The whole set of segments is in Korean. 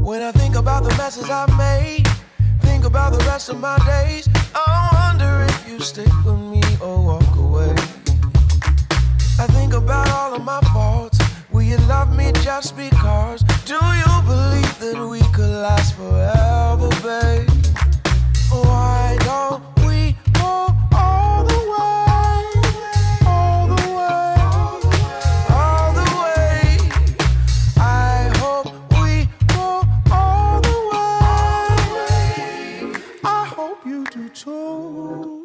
When I think about the messes I've made, think about the rest of my days, I wonder if you stick with me or walk away. I think about all of my faults. Will you love me just because? Do you believe that we could last forever, babe? Why don't we go all the way, all the way, all the way? I hope we go all the way. I hope you do too.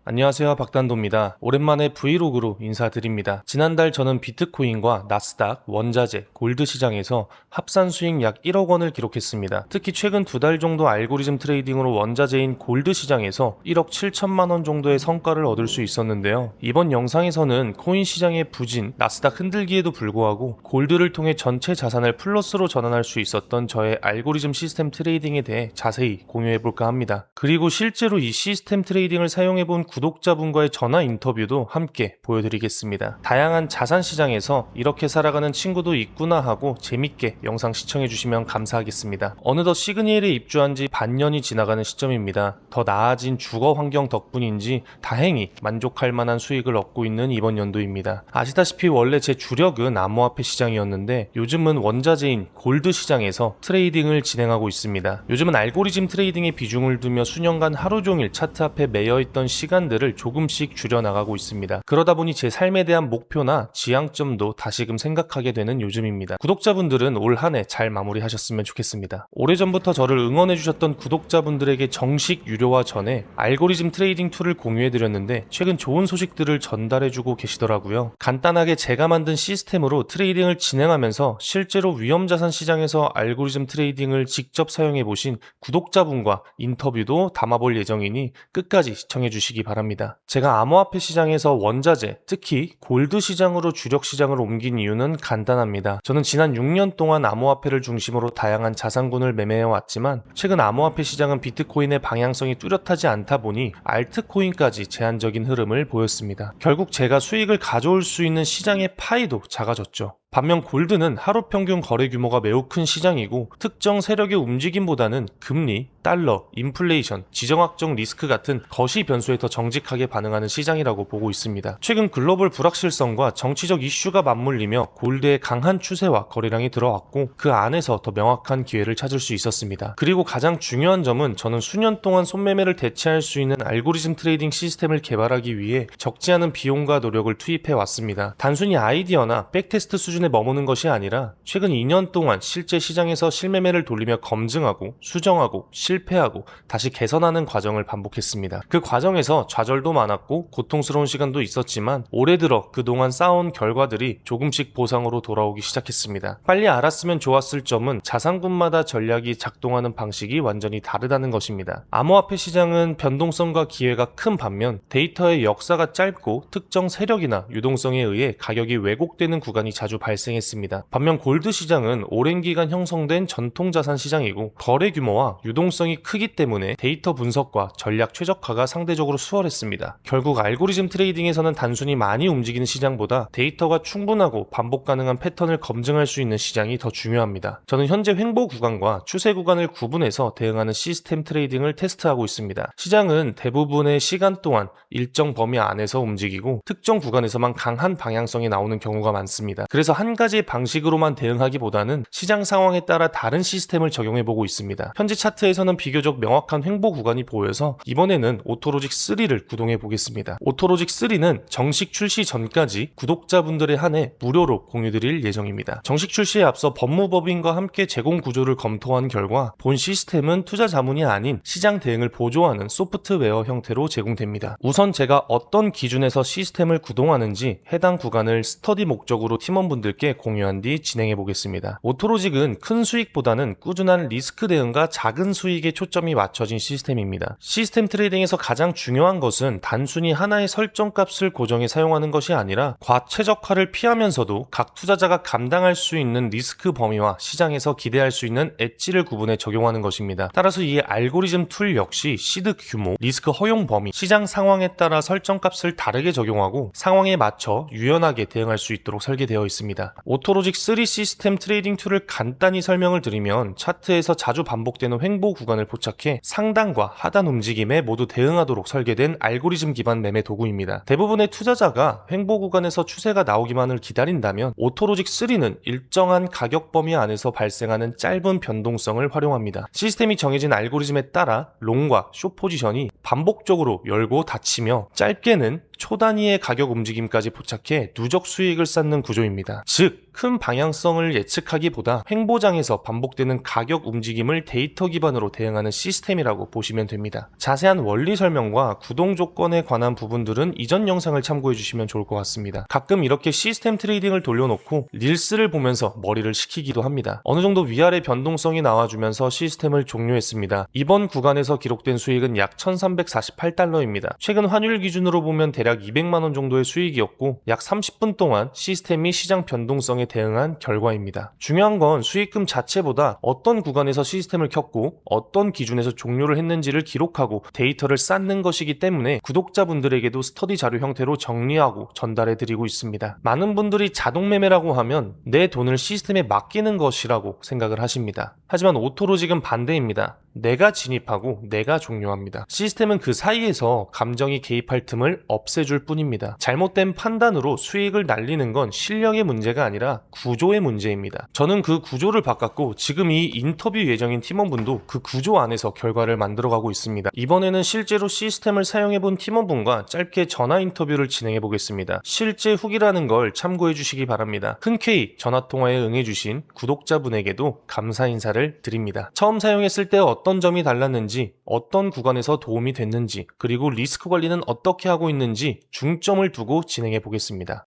안녕하세요, 박단도입니다. 오랜만에 브이로그로 인사드립니다. 지난달 저는 비트코인과 나스닥, 원자재, 골드 시장에서 합산 수익 약 1억 원을 기록했습니다. 특히 최근 2달 정도 알고리즘 트레이딩으로 원자재인 골드 시장에서 1억 7천만 원 정도의 성과를 얻을 수 있었는데요. 이번 영상에서는 코인 시장의 부진, 나스닥 흔들기에도 불구하고 골드를 통해 전체 자산을 플러스로 전환할 수 있었던 저의 알고리즘 시스템 트레이딩에 대해 자세히 공유해볼까 합니다. 그리고 실제로 이 시스템 트레이딩을 사용해본 구독자분과의 전화 인터뷰도 함께 보여드리겠습니다. 다양한 자산 시장에서 이렇게 살아가는 친구도 있구나 하고 재밌게 영상 시청해주시면 감사하겠습니다. 어느덧 시그니엘에 입주한 지 반년이 지나가는 시점입니다. 더 나아진 주거 환경 덕분인지 다행히 만족할 만한 수익을 얻고 있는 이번 연도입니다. 아시다시피 원래 제 주력은 암호화폐 시장이었는데 요즘은 원자재인 골드 시장에서 트레이딩을 진행하고 있습니다. 요즘은 알고리즘 트레이딩에 비중을 두며 수년간 하루 종일 차트 앞에 매여있던 시간들을 조금씩 줄여나가고 있습니다. 그러다 보니 제 삶에 대한 목표나 지향점도 다시금 생각하게 되는 요즘입니다. 구독자분들은 올 한 해 잘 마무리하셨으면 좋겠습니다. 오래전부터 저를 응원해주셨던 구독자분들에게 정식 유료화 전에 알고리즘 트레이딩 툴을 공유해드렸는데 최근 좋은 소식들을 전달해주고 계시더라고요. 간단하게 제가 만든 시스템으로 트레이딩을 진행하면서 실제로 위험자산 시장에서 알고리즘 트레이딩을 직접 사용해보신 구독자분과 인터뷰도 담아볼 예정이니 끝까지 시청해주시기 바랍니다. 제가 암호화폐 시장에서 원자재, 특히 골드 시장으로 주력 시장을 옮긴 이유는 간단합니다. 저는 지난 6년 동안 암호화폐를 중심으로 다양한 자산군을 매매해왔지만 최근 암호화폐 시장은 비트코인의 방향성이 뚜렷하지 않다 보니 알트코인까지 제한적인 흐름을 보였습니다. 결국 제가 수익을 가져올 수 있는 시장의 파이도 작아졌죠. 반면 골드는 하루 평균 거래 규모가 매우 큰 시장이고 특정 세력의 움직임보다는 금리, 달러, 인플레이션, 지정학적 리스크 같은 거시 변수에 더 정직하게 반응하는 시장이라고 보고 있습니다. 최근 글로벌 불확실성과 정치적 이슈가 맞물리며 골드의 강한 추세와 거래량이 들어왔고 그 안에서 더 명확한 기회를 찾을 수 있었습니다. 그리고 가장 중요한 점은 저는 수년 동안 손매매를 대체할 수 있는 알고리즘 트레이딩 시스템을 개발하기 위해 적지 않은 비용과 노력을 투입해 왔습니다. 단순히 아이디어나 백테스트 수준의 머무는 것이 아니라 최근 2년 동안 실제 시장에서 실매매를 돌리며 검증하고 수정하고 실패하고 다시 개선하는 과정을 반복했습니다. 그 과정에서 좌절도 많았고 고통스러운 시간도 있었지만 올해 들어 그동안 쌓아온 결과들이 조금씩 보상으로 돌아오기 시작했습니다. 빨리 알았으면 좋았을 점은 자산군마다 전략이 작동하는 방식이 완전히 다르다는 것입니다. 암호화폐 시장은 변동성과 기회가 큰 반면 데이터의 역사가 짧고 특정 세력이나 유동성에 의해 가격이 왜곡되는 구간이 자주 발생했습니다. 반면 골드 시장은 오랜 기간 형성된 전통자산 시장이고 거래 규모와 유동성이 크기 때문에 데이터 분석과 전략 최적화가 상대적으로 수월했습니다. 결국 알고리즘 트레이딩에서는 단순히 많이 움직이는 시장보다 데이터가 충분하고 반복 가능한 패턴을 검증할 수 있는 시장이 더 중요합니다. 저는 현재 횡보 구간과 추세 구간을 구분해서 대응하는 시스템 트레이딩을 테스트하고 있습니다. 시장은 대부분의 시간 동안 일정 범위 안에서 움직이고 특정 구간에서만 강한 방향성이 나오는 경우가 많습니다. 그래서 한 가지 방식으로만 대응하기보다는 시장 상황에 따라 다른 시스템을 적용해보고 있습니다. 현재 차트에서는 비교적 명확한 횡보 구간이 보여서 이번에는 오토로직 3를 구동해보겠습니다. 오토로직 3는 정식 출시 전까지 구독자분들에 한해 무료로 공유드릴 예정입니다. 정식 출시에 앞서 법무법인과 함께 제공 구조를 검토한 결과 본 시스템은 투자 자문이 아닌 시장 대응을 보조하는 소프트웨어 형태로 제공됩니다. 우선 제가 어떤 기준에서 시스템을 구동하는지 해당 구간을 스터디 목적으로 팀원분들께 공유한 뒤 진행해 보겠습니다. 오토로직은 큰 수익보다는 꾸준한 리스크 대응과 작은 수익에 초점이 맞춰진 시스템입니다. 시스템 트레이딩에서 가장 중요한 것은 단순히 하나의 설정값을 고정해 사용하는 것이 아니라 과최적화를 피하면서도 각 투자자가 감당할 수 있는 리스크 범위와 시장에서 기대할 수 있는 엣지를 구분해 적용하는 것입니다. 따라서 이 알고리즘 툴 역시 시드 규모, 리스크 허용 범위, 시장 상황에 따라 설정값을 다르게 적용하고 상황에 맞춰 유연하게 대응할 수 있도록 설계되어 있습니다. 있습니다. 오토로직 3 시스템 트레이딩 툴을 간단히 설명을 드리면 차트에서 자주 반복되는 횡보 구간을 포착해 상단과 하단 움직임에 모두 대응하도록 설계된 알고리즘 기반 매매 도구입니다. 대부분의 투자자가 횡보 구간에서 추세가 나오기만을 기다린다면 오토로직 3는 일정한 가격 범위 안에서 발생하는 짧은 변동성을 활용합니다. 시스템이 정해진 알고리즘에 따라 롱과 숏 포지션이 반복적으로 열고 닫히며 짧게는 초단위의 가격 움직임까지 포착해 누적 수익을 쌓는 구조입니다. 즉, 큰 방향성을 예측하기보다 횡보장에서 반복되는 가격 움직임을 데이터 기반으로 대응하는 시스템이라고 보시면 됩니다. 자세한 원리 설명과 구동 조건에 관한 부분들은 이전 영상을 참고해 주시면 좋을 것 같습니다. 가끔 이렇게 시스템 트레이딩을 돌려놓고 릴스를 보면서 머리를 식히기도 합니다. 어느 정도 위아래 변동성이 나와주면서 시스템을 종료했습니다. 이번 구간에서 기록된 수익은 약 1348달러입니다. 최근 환율 기준으로 보면 대략 200만원 정도의 수익이었고 약 30분 동안 시스템이 시장 변동성에 대응한 결과입니다. 중요한 건 수익금 자체보다 어떤 구간에서 시스템을 켰고 어떤 기준에서 종료를 했는지를 기록하고 데이터를 쌓는 것이기 때문에 구독자분들에게도 스터디 자료 형태로 정리하고 전달해드리고 있습니다. 많은 분들이 자동매매라고 하면 내 돈을 시스템에 맡기는 것이라고 생각을 하십니다. 하지만 오토로직은 반대입니다. 내가 진입하고 내가 종료합니다. 시스템은 그 사이에서 감정이 개입할 틈을 없애줄 뿐입니다. 잘못된 판단으로 수익을 날리는 건 실력의 문제가 아니라 구조의 문제입니다. 저는 그 구조를 바꿨고 지금 이 인터뷰 예정인 팀원분도 그 구조 안에서 결과를 만들어가고 있습니다. 이번에는 실제로 시스템을 사용해본 팀원분과 짧게 전화 인터뷰를 진행해보겠습니다. 실제 후기라는 걸 참고해 주시기 바랍니다. 흔쾌히 전화통화에 응해주신 구독자분에게도 감사 인사를 드립니다. 처음 사용했을 때 어떤 점이 달랐는지, 어떤 구간에서 도움이 됐는지, 그리고 리스크 관리는 어떻게 하고 있는지 중점을 두고 진행해 보겠습니다.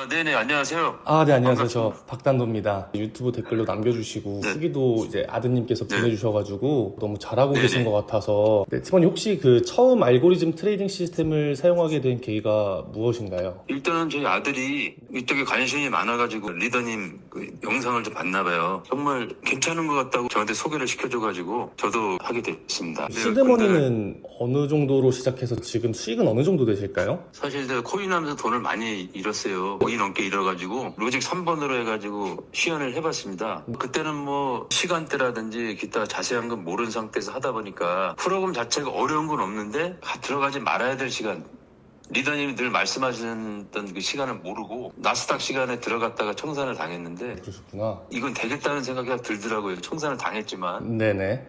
네네, 안녕하세요. 네, 안녕하세요. 반갑습니다. 저 박단도입니다. 유튜브 댓글로 남겨주시고 네. 후기도 이제 아드님께서 네. 보내주셔가지고 너무 잘하고 네네. 계신 것 같아서. 네, 팀원님 혹시 그 처음 알고리즘 트레이딩 시스템을 사용하게 된 계기가 무엇인가요? 일단은 저희 아들이 이쪽에 관심이 많아가지고 리더님 그 영상을 좀 봤나 봐요. 정말 괜찮은 것 같다고 저한테 소개를 시켜줘가지고 저도 하게 됐습니다. 네, 근데 시드머니는 어느 정도로 시작해서 지금 수익은 어느 정도 되실까요? 사실 제가 코인 하면서 돈을 많이 잃었어요. 5일 넘게 잃어가지고 로직 3번으로 해가지고 시연을 해봤습니다. 그때는 뭐 시간대라든지 기타 자세한 건 모르는 상태에서 하다 보니까 프로그램 자체가 어려운 건 없는데 들어가지 말아야 될 시간, 리더님이 늘 말씀하셨던 그 시간을 모르고 나스닥 시간에 들어갔다가 청산을 당했는데 그러셨구나. 이건 되겠다는 생각이 들더라고요. 청산을 당했지만. 네네.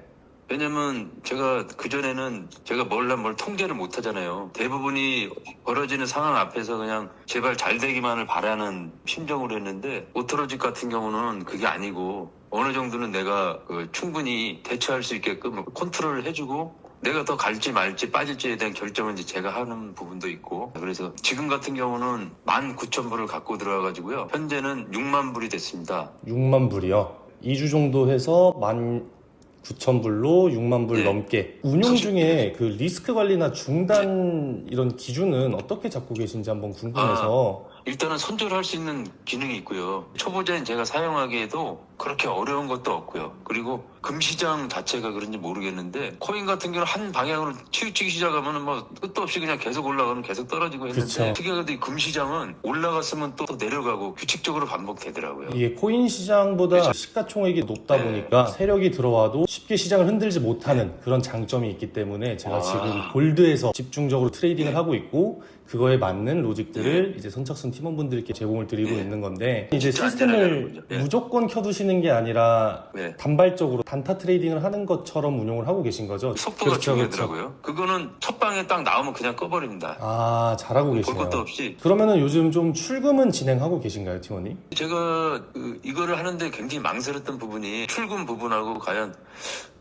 왜냐면 제가 그전에는 제가 뭘 통제를 못 하잖아요. 대부분이 벌어지는 상황 앞에서 그냥 제발 잘 되기만을 바라는 심정으로 했는데 오토로직 같은 경우는 그게 아니고 어느 정도는 내가 충분히 대처할 수 있게끔 컨트롤을 해주고 내가 더 갈지 말지 빠질지에 대한 결정은 이제 제가 하는 부분도 있고, 그래서 지금 같은 경우는 19,000불을 갖고 들어와가지고요. 현재는 6만 불이 됐습니다. 6만 불이요. 2주 정도 해서 19,000불로 6만 불 네. 넘게. 운용 중에 그 리스크 관리나 중단 이런 기준은 어떻게 잡고 계신지 한번 궁금해서. 일단은 손절할 수 있는 기능이 있고요. 초보자인 제가 사용하기에도 그렇게 어려운 것도 없고요. 그리고 금시장 자체가 그런지 모르겠는데 코인 같은 경우는 한 방향으로 치우치기 시작하면 뭐 끝도 없이 그냥 계속 올라가면 계속 떨어지고 했는데 그쵸. 특이하게도 이 금시장은 올라갔으면 또 내려가고 규칙적으로 반복되더라고요. 이게 코인 시장보다 그쵸. 시가총액이 높다 네. 보니까 세력이 들어와도 쉽게 시장을 흔들지 못하는 그런 장점이 있기 때문에 제가 지금 골드에서 집중적으로 트레이딩을 하고 있고 그거에 맞는 로직들을 이제 선착순 팀원분들께 제공을 드리고 네. 있는 건데 이제 진짜 시스템을 안전하다는 거죠. 네. 무조건 켜두시는 게 아니라 네. 단발적으로 단타 트레이딩을 하는 것처럼 운용을 하고 계신 거죠? 속도가 그렇죠, 중요하더라고요. 그거는 첫 방에 딱 나오면 그냥 꺼버립니다. 잘하고 볼 계시네요. 것도 없이. 그러면은 요즘 좀 출금은 진행하고 계신가요, 팀원님? 제가 이거를 하는데 굉장히 망설였던 부분이 출금 부분하고 과연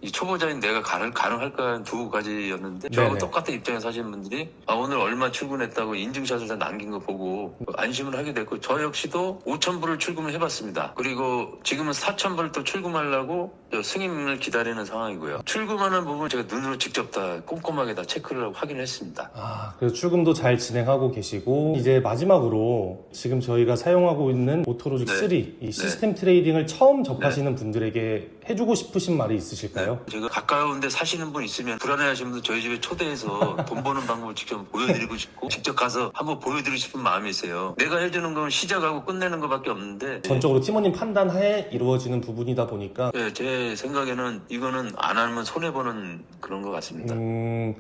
이 초보자인 내가 가능할까 두 가지였는데 저하고 네네. 똑같은 입장에서 하시는 분들이 오늘 얼마 출근했다고 인증샷을 다 남긴 거 보고 안심을 하게 됐고 저 역시도 5,000불을 출금을 해봤습니다. 그리고 지금은 4,000불을 또 출금하려고 승인 승인을 기다리는 상황이고요. 출금하는 부분 제가 눈으로 직접 다 꼼꼼하게 다 체크를 하고 확인했습니다. 그래서 출금도 잘 진행하고 계시고, 이제 마지막으로 지금 저희가 사용하고 있는 오토로직 네. 3, 이 시스템 트레이딩을 처음 접하시는 분들에게 해주고 싶으신 말이 있으실까요? 제가 가까운데 사시는 분 있으면 불안해하시는 분 저희 집에 초대해서 돈 버는 방법을 직접 보여드리고 싶고 직접 가서 한번 보여드리고 싶은 마음이 있어요. 내가 해주는 건 시작하고 끝내는 것밖에 없는데 전적으로 팀원님 판단하에 이루어지는 부분이다 보니까 제 생각에는 이거는 안 하면 손해보는 그런 것 같습니다.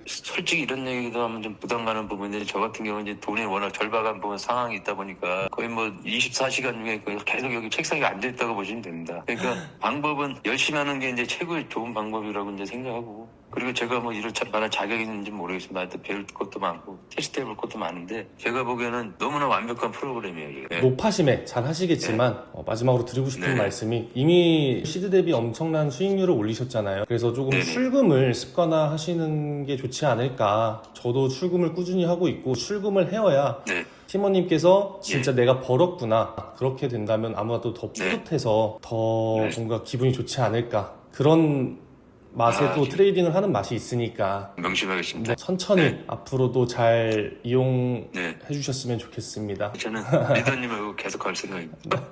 솔직히 이런 얘기도 하면 좀 부담 가는 부분인데 저 같은 경우는 이제 돈이 워낙 절박한 부분 상황이 있다 보니까 거의 뭐 24시간 중에 계속 여기 책상에 앉아있다고 보시면 됩니다. 그러니까 방법은 열심히 하는 게 이제 최고의 좋은 방법이라고 이제 생각하고 그리고 제가 뭐 이럴 만한 자격이 있는지 모르겠습니다. 나한테 배울 것도 많고 테스트해볼 것도 많은데 제가 보기에는 너무나 완벽한 프로그램이에요. 이게. 노파심에 잘 하시겠지만 마지막으로 드리고 싶은 말씀이 이미 시드 대비 엄청난 수익률을 올리셨잖아요. 그래서 조금 출금을 습관화하시는 게 좋지 않을까. 저도 출금을 꾸준히 하고 있고 출금을 해야 팀원님께서 진짜 내가 벌었구나 그렇게 된다면 아무래도 더 뿌듯해서 더 뭔가 기분이 좋지 않을까 그런 맛에 또 트레이딩을 하는 맛이 있으니까 명심하겠습니다. 천천히 앞으로도 잘 이용해 주셨으면 좋겠습니다. 저는 리더님하고 계속 갈 생각입니다.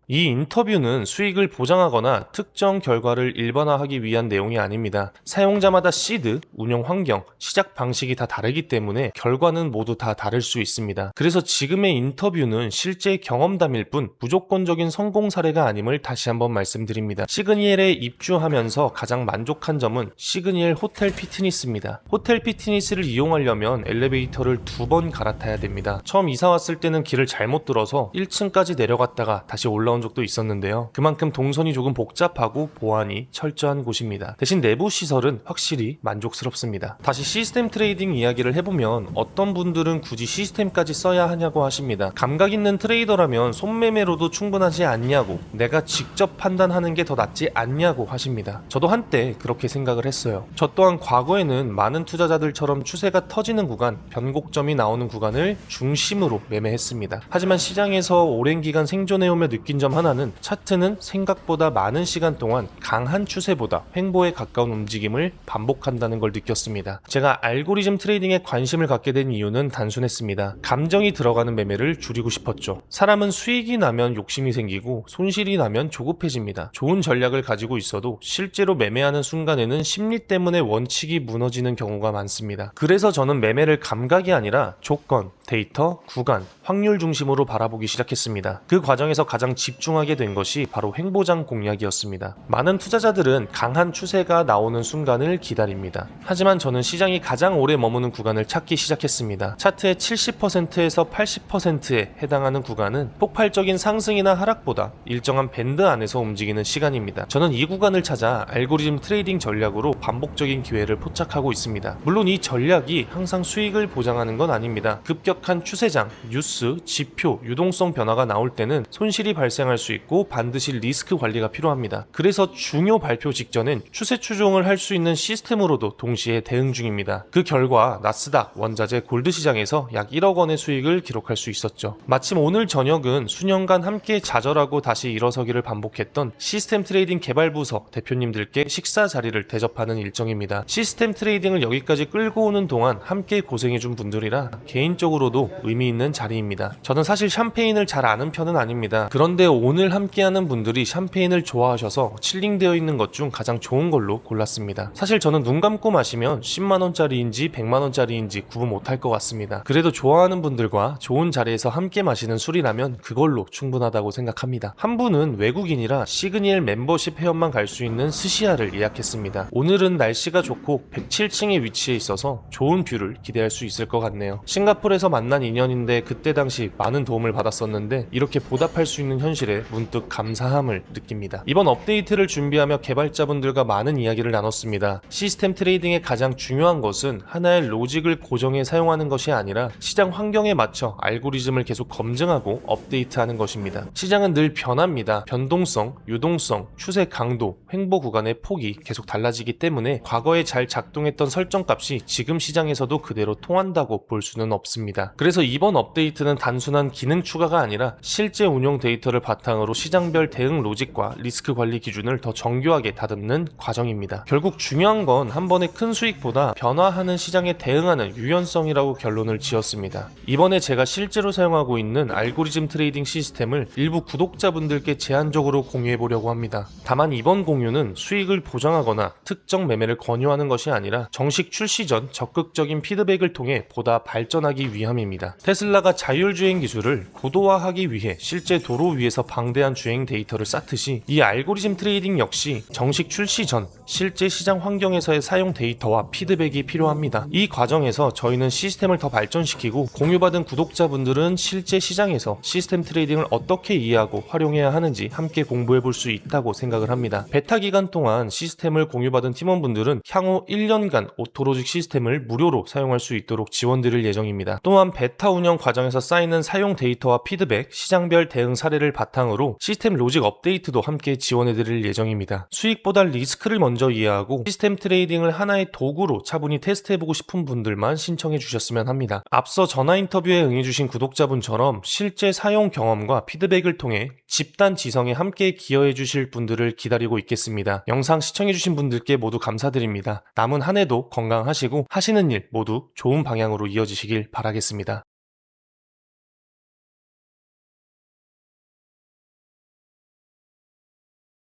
이 인터뷰는 수익을 보장하거나 특정 결과를 일반화하기 위한 내용이 아닙니다. 사용자마다 시드, 운영 환경, 시작 방식이 다 다르기 때문에 결과는 모두 다 다를 수 있습니다. 그래서 지금의 인터뷰는 실제 경험담일 뿐 무조건적인 성공 사례가 아님을 다시 한번 말씀드립니다. 시그니엘에 입주하면서 가장 만족한 점은 시그니엘 호텔 피트니스입니다. 호텔 피트니스를 이용하려면 엘리베이터를 2번 갈아타야 됩니다. 처음 이사 왔을 때는 길을 잘못 들어서 1층까지 내려갔다가 다시 올라온 적도 있었는데요. 그만큼 동선이 조금 복잡하고 보안이 철저한 곳입니다. 대신 내부 시설은 확실히 만족스럽습니다. 다시 시스템 트레이딩 이야기를 해보면 어떤 분들은 굳이 시스템까지 써야 하냐고 하십니다. 감각 있는 트레이더라면 손매매로도 충분하지 않냐고, 내가 직접 판단하는 게 더 낫지 않냐고 하십니다. 저도 한때 그렇게 생각을 했어요. 저 또한 과거에는 많은 투자자들처럼 추세가 터지는 구간, 변곡점이 나오는 구간을 중심으로 매매했습니다. 하지만 시장에서 오랜 기간 생존해오며 느낀 점 하나는 차트는 생각보다 많은 시간 동안 강한 추세보다 횡보에 가까운 움직임을 반복한다는 걸 느꼈습니다. 제가 알고리즘 트레이딩에 관심을 갖게 된 이유는 단순했습니다. 감정이 들어가는 매매를 줄이고 싶었죠. 사람은 수익이 나면 욕심이 생기고 손실이 나면 조급해집니다. 좋은 전략을 가지고 있어도 실제로 매매하는 순간에는 심리 때문에 원칙이 무너지는 경우가 많습니다. 그래서 저는 매매를 감각이 아니라 조건, 데이터, 구간, 확률 중심으로 바라보기 시작했습니다. 그 과정에서 가장 집중하게 된 것이 바로 횡보장 공략이었습니다. 많은 투자자들은 강한 추세가 나오는 순간을 기다립니다. 하지만 저는 시장이 가장 오래 머무는 구간을 찾기 시작했습니다. 차트의 70%에서 80%에 해당하는 구간은 폭발적인 상승이나 하락보다 일정한 밴드 안에서 움직이는 시간입니다. 저는 이 구간을 찾아 알고리즘 트레이딩 전략으로 반복적인 기회를 포착하고 있습니다. 물론 이 전략이 항상 수익을 보장하는 건 아닙니다. 급격한 추세장, 뉴스, 지표, 유동성 변화가 나올 때는 손실이 발생할 수 있고 반드시 리스크 관리가 필요합니다. 그래서 중요 발표 직전엔 추세 추종을 할 수 있는 시스템으로도 동시에 대응 중입니다. 그 결과 나스닥, 원자재, 골드 시장에서 약 1억 원의 수익을 기록할 수 있었죠. 마침 오늘 저녁은 수년간 함께 좌절하고 다시 일어서기를 반복했던 시스템 트레이딩 개발부서 대표님들께 식사 자리를 대접하는 일정입니다. 시스템 트레이딩을 여기까지 끌고 오는 동안 함께 고생해준 분들이라 개인적으로도 의미 있는 자리입니다. 저는 사실 샴페인을 잘 아는 편은 아닙니다. 그런데 오늘 함께하는 분들이 샴페인을 좋아하셔서 칠링되어 있는 것 중 가장 좋은 걸로 골랐습니다. 사실 저는 눈 감고 마시면 10만원짜리인지 100만원짜리인지 구분 못할 것 같습니다. 그래도 좋아하는 분들과 좋은 자리에서 함께 마시는 술이라면 그걸로 충분하다고 생각합니다. 한 분은 외국인이라 시그니엘 멤버십 회원만 갈 수 있는 스시야를 예약했습니다. 오늘은 날씨가 좋고 107층에 위치해 있어서 좋은 뷰를 기대할 수 있을 것 같네요. 싱가포르에서 만난 인연인데 그때 당시 많은 도움을 받았었는데 이렇게 보답할 수 있는 현실에 문득 감사함을 느낍니다. 이번 업데이트를 준비하며 개발자분들과 많은 이야기를 나눴습니다. 시스템 트레이딩의 가장 중요한 것은 하나의 로직을 고정해 사용하는 것이 아니라 시장 환경에 맞춰 알고리즘을 계속 검증하고 업데이트하는 것입니다. 시장은 늘 변합니다. 변동성, 유동성, 추세 강도, 횡보 구간의 폭이 계속 달라지기 때문에 과거에 잘 작동했던 설정값이 지금 시장에서도 그대로 통한다고 볼 수는 없습니다. 그래서 이번 업데이트는 단순한 기능 추가가 아니라 실제 운용 데이터를 바탕으로 시장별 대응 로직과 리스크 관리 기준을 더 정교하게 다듬는 과정입니다. 결국 중요한 건 한 번의 큰 수익보다 변화하는 시장에 대응하는 유연성이라고 결론을 지었습니다. 이번에 제가 실제로 사용하고 있는 알고리즘 트레이딩 시스템을 일부 구독자분들께 제한적으로 공유해 보려고 합니다. 다만 이번 공유는 수익을 보장하거나 특정 매매를 권유하는 것이 아니라 정식 출시 전 적극적인 피드백을 통해 보다 발전하기 위함입니다. 테슬라가 자율주행 기술을 고도화하기 위해 실제 도로 위에서 방대한 주행 데이터를 쌓듯이 이 알고리즘 트레이딩 역시 정식 출시 전 실제 시장 환경에서의 사용 데이터와 피드백이 필요합니다. 이 과정에서 저희는 시스템을 더 발전시키고 공유받은 구독자분들은 실제 시장에서 시스템 트레이딩을 어떻게 이해하고 활용해야 하는지 함께 공부해 볼 수 있다고 생각을 합니다. 베타 기간 동안 시스템을 공유받은 팀원분들은 향후 1년간 오토로직 시스템을 무료로 사용할 수 있도록 지원드릴 예정입니다. 또한 베타 운영 과정에서 쌓이는 사용 데이터와 피드백, 시장별 대응 사례를 바탕으로 시스템 로직 업데이트도 함께 지원해드릴 예정입니다. 수익보다 리스크를 먼저 이해하고 시스템 트레이딩을 하나의 도구로 차분히 테스트해보고 싶은 분들만 신청해 주셨으면 합니다. 앞서 전화 인터뷰에 응해주신 구독자분처럼 실제 사용 경험과 피드백을 통해 집단 지성에 함께 기여해 주실 분들을 기다리고 있겠습니다. 영상 시청해 주신 분들께 모두 감사드립니다. 남은 한 해도 건강하시고 하시는 일 모두 좋은 방향으로 이어지시길 바라겠습니다.